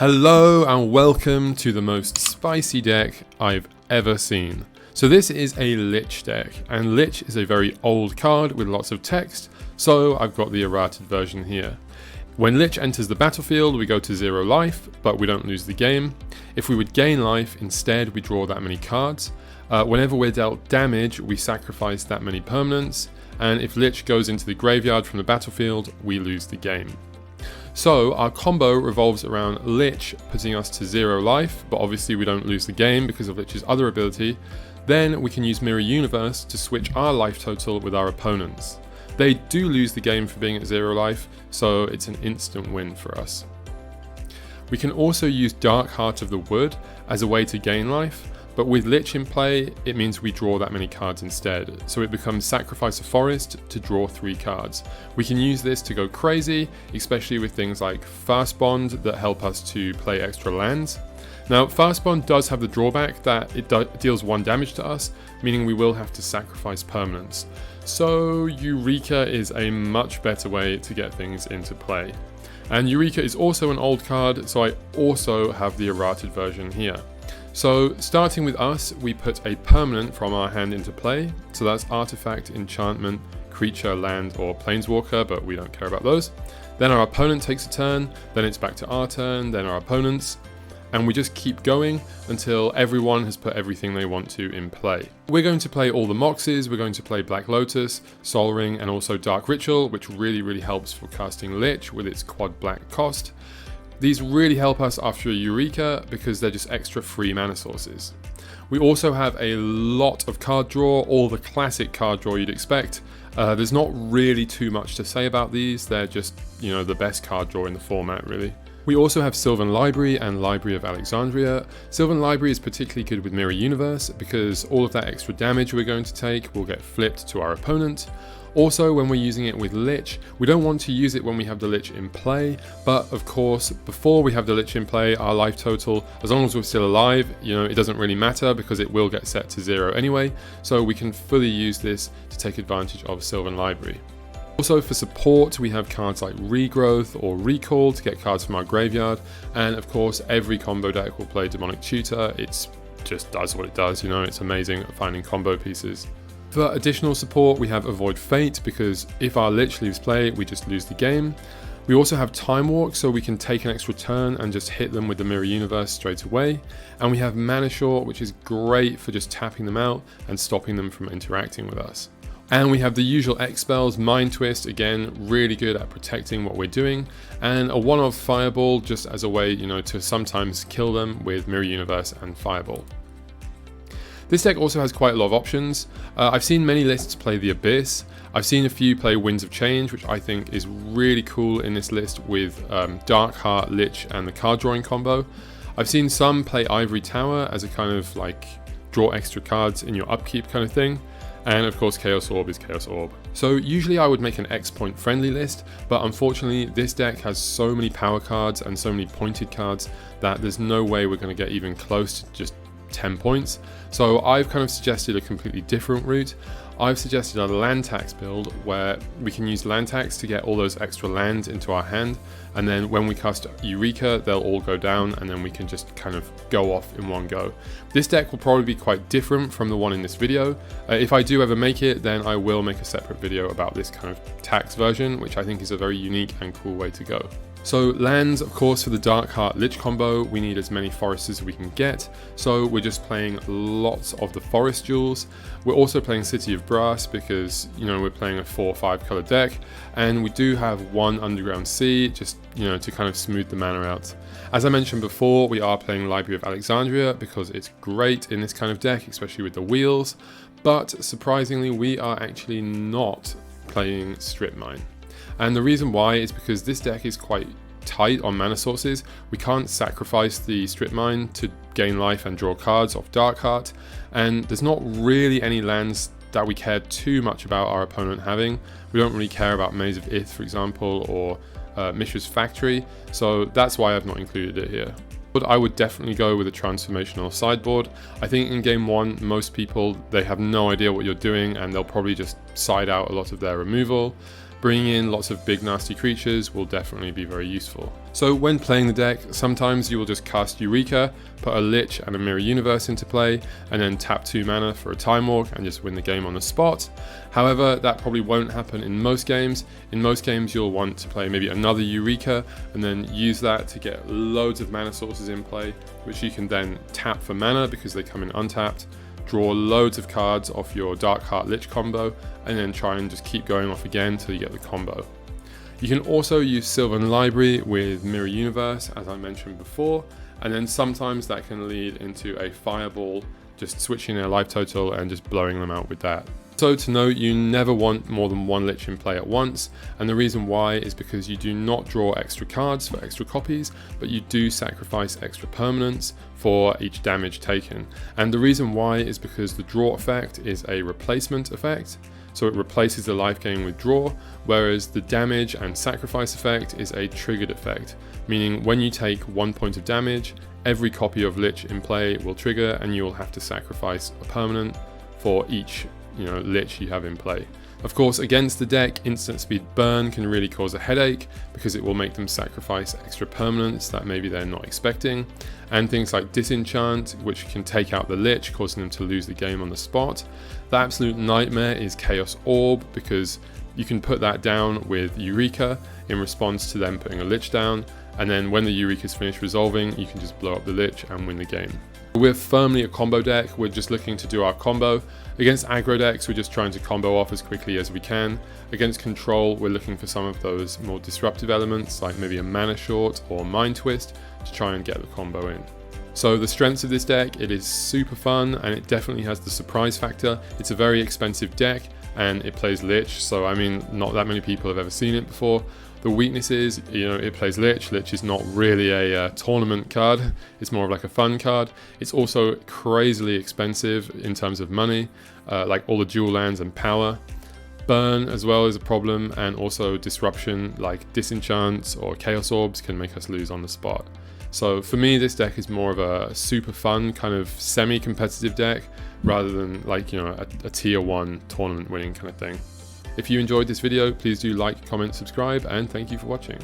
Hello and welcome to the most spicy deck I've ever seen. So this is a Lich deck, and Lich is a very old card with lots of text, so I've got the errated version here. When Lich enters the battlefield, we go to 0 life, but we don't lose the game. If we would gain life, instead we draw that many cards. Whenever we're dealt damage, we sacrifice that many permanents, and if Lich goes into the graveyard from the battlefield, we lose the game. So our combo revolves around Lich putting us to 0 life, but obviously we don't lose the game because of Lich's other ability. Then we can use Mirror Universe to switch our life total with our opponents. They do lose the game for being at 0 life, so it's an instant win for us. We can also use Dark Heart of the Wood as a way to gain life, but with Lich in play, it means we draw that many cards instead. So it becomes Sacrifice a Forest to draw 3 cards. We can use this to go crazy, especially with things like Fast Bond that help us to play extra lands. Now, Fast Bond does have the drawback that it deals 1 damage to us, meaning we will have to sacrifice permanents. So Eureka is a much better way to get things into play. And Eureka is also an old card, so I also have the errated version here. So starting with us, we put a permanent from our hand into play. So that's artifact, enchantment, creature, land, or planeswalker, but we don't care about those. Then our opponent takes a turn, then it's back to our turn, then our opponent's, and we just keep going until everyone has put everything they want to in play. We're going to play all the Moxes, we're going to play Black Lotus, Sol Ring, and also Dark Ritual, which really helps for casting Lich with its quad black cost. These really help us after a Eureka because they're just extra free mana sources. We also have a lot of card draw, all the classic card draw you'd expect. There's not really too much to say about these, they're just, the best card draw in the format really. We also have Sylvan Library and Library of Alexandria. Sylvan Library is particularly good with Mirror Universe because all of that extra damage we're going to take will get flipped to our opponent. Also, when we're using it with Lich, we don't want to use it when we have the Lich in play, but of course, before we have the Lich in play, our life total, as long as we're still alive, it doesn't really matter because it will get set to 0 anyway, so we can fully use this to take advantage of Sylvan Library. Also for support, we have cards like Regrowth or Recall to get cards from our graveyard, and of course, every combo deck will play Demonic Tutor. It just does what it does, it's amazing at finding combo pieces. For additional support, we have Avoid Fate, because if our Lich leaves play, we just lose the game. We also have Time Walk, so we can take an extra turn and just hit them with the Mirror Universe straight away. And we have Mana Short, which is great for just tapping them out and stopping them from interacting with us. And we have the usual X spells, Mind Twist, again, really good at protecting what we're doing, and a one-off Fireball just as a way, to sometimes kill them with Mirror Universe and Fireball. This deck also has quite a lot of options. I've seen many lists play the Abyss. I've seen a few play Winds of Change, which I think is really cool in this list with Dark Heart, Lich, and the card drawing combo. I've seen some play Ivory Tower as a kind of like draw extra cards in your upkeep kind of thing. And of course Chaos Orb is Chaos Orb. So usually I would make an X-point friendly list, but unfortunately this deck has so many power cards and so many pointed cards that there's no way we're going to get even close to just 10 points. So I've kind of suggested a completely different route. I've suggested a land tax build where we can use land tax to get all those extra lands into our hand, and then when we cast Eureka they'll all go down and then we can just kind of go off in one go. This deck will probably be quite different from the one in this video. If I do ever make it, then I will make a separate video about this kind of tax version, which I think is a very unique and cool way to go. So lands, of course, for the Dark Heart Lich combo, we need as many forests as we can get, so we're just playing lots of the forest jewels. We're also playing City of Brass because, we're playing a 4 or 5 color deck, and we do have 1 Underground Sea, just, to kind of smooth the mana out. As I mentioned before, we are playing Library of Alexandria because it's great in this kind of deck, especially with the wheels, but surprisingly, we are actually not playing Strip Mine. And the reason why is because this deck is quite tight on mana sources. We can't sacrifice the Strip Mine to gain life and draw cards off Dark Heart, and there's not really any lands that we care too much about our opponent having. We don't really care about Maze of Ith, for example, or Mishra's Factory, so that's why I've not included it here. But I would definitely go with a transformational sideboard. I think in game 1, most people, they have no idea what you're doing and they'll probably just side out a lot of their removal. bringing in lots of big nasty creatures will definitely be very useful. So when playing the deck, sometimes you will just cast Eureka, put a Lich and a Mirror Universe into play, and then tap 2 mana for a Time Walk and just win the game on the spot. However, that probably won't happen in most games. In most games you'll want to play maybe another Eureka and then use that to get loads of mana sources in play, which you can then tap for mana because they come in untapped, draw loads of cards off your Dark Heart Lich combo, and then try and just keep going off again until you get the combo. You can also use Sylvan Library with Mirror Universe, as I mentioned before, and then sometimes that can lead into a Fireball, just switching their life total and just blowing them out with that. So to note, you never want more than 1 Lich in play at once, and the reason why is because you do not draw extra cards for extra copies, but you do sacrifice extra permanents for each damage taken. And the reason why is because the draw effect is a replacement effect, so it replaces the life gain with draw, whereas the damage and sacrifice effect is a triggered effect, meaning when you take 1 point of damage, every copy of Lich in play will trigger and you will have to sacrifice a permanent for each Lich you have in play. Of course, against the deck, instant speed burn can really cause a headache because it will make them sacrifice extra permanents that maybe they're not expecting, and things like disenchant, which can take out the Lich, causing them to lose the game on the spot. The absolute nightmare is Chaos Orb, because you can put that down with Eureka in response to them putting a Lich down, and then when the Eureka's finished resolving, you can just blow up the Lich and win the game. We're firmly a combo deck, we're just looking to do our combo. Against aggro decks, we're just trying to combo off as quickly as we can. Against control, we're looking for some of those more disruptive elements, like maybe a mana short or mind twist, to try and get the combo in. So the strengths of this deck, it is super fun and it definitely has the surprise factor. It's a very expensive deck and it plays Lich, so I mean, not that many people have ever seen it before. The weakness is, it plays Lich. Lich is not really a tournament card. It's more of like a fun card. It's also crazily expensive in terms of money, like all the dual lands and power. Burn as well is a problem, and also disruption like disenchants or chaos orbs can make us lose on the spot. So for me, this deck is more of a super fun kind of semi-competitive deck rather than like, a tier 1 tournament winning kind of thing. If you enjoyed this video, please do like, comment, subscribe, and thank you for watching.